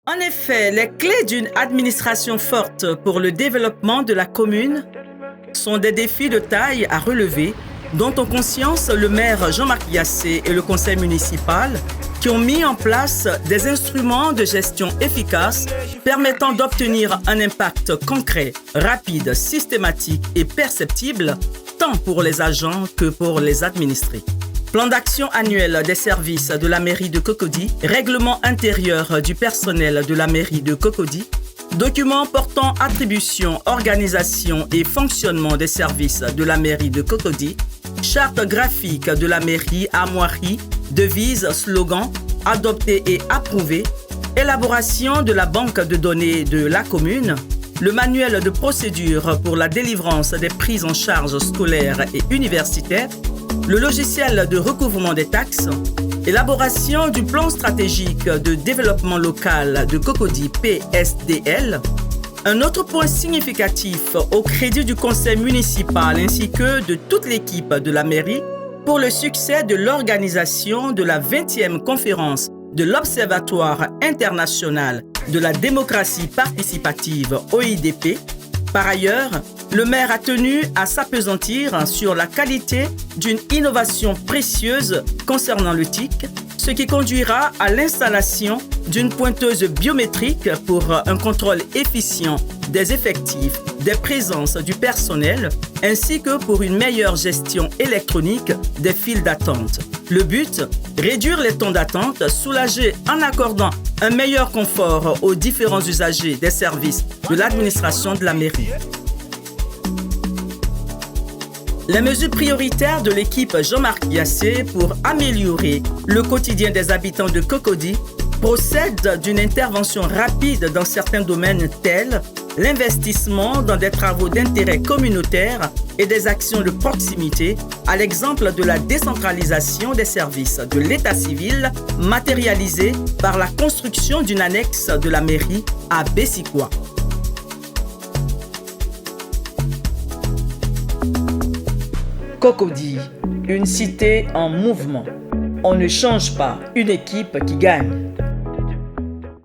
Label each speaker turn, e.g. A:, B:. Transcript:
A: En effet, les clés d'une administration forte pour le développement de la commune sont des défis de taille à relever, dont ont conscience le maire Jean-Marc Yassé et le conseil municipal, qui ont mis en place des instruments de gestion efficaces permettant d'obtenir un impact concret, rapide, systématique et perceptible, tant pour les agents que pour les administrés. Plan d'action annuel des services de la mairie de Cocody, règlement intérieur du personnel de la mairie de Cocody, document portant attribution, organisation et fonctionnement des services de la mairie de Cocody, charte graphique de la mairie, armoirie, devise, slogan, adopté et approuvé, élaboration de la banque de données de la commune, le manuel de procédure pour la délivrance des prises en charge scolaires et universitaires, le logiciel de recouvrement des taxes, élaboration du plan stratégique de développement local de Cocody PSDL. Un autre point significatif au crédit du conseil municipal ainsi que de toute l'équipe de la mairie pour le succès de l'organisation de la 20e conférence de l'Observatoire international de la démocratie participative OIDP. Par ailleurs, le maire a tenu à s'appesantir sur la qualité d'une innovation précieuse concernant le TIC, ce qui conduira à l'installation d'une pointeuse biométrique pour un contrôle efficient des effectifs, des présences du personnel, ainsi que pour une meilleure gestion électronique des files d'attente. Le but, réduire les temps d'attente, soulager en accordant un meilleur confort aux différents usagers des services de l'administration de la mairie. Les mesures prioritaires de l'équipe Jean-Marc Yassé pour améliorer le quotidien des habitants de Cocody procèdent d'une intervention rapide dans certains domaines tels l'investissement dans des travaux d'intérêt communautaire et des actions de proximité, à l'exemple de la décentralisation des services de l'état civil matérialisée par la construction d'une annexe de la mairie à Bessicois. Cocody, une cité en mouvement. On ne change pas une équipe qui gagne.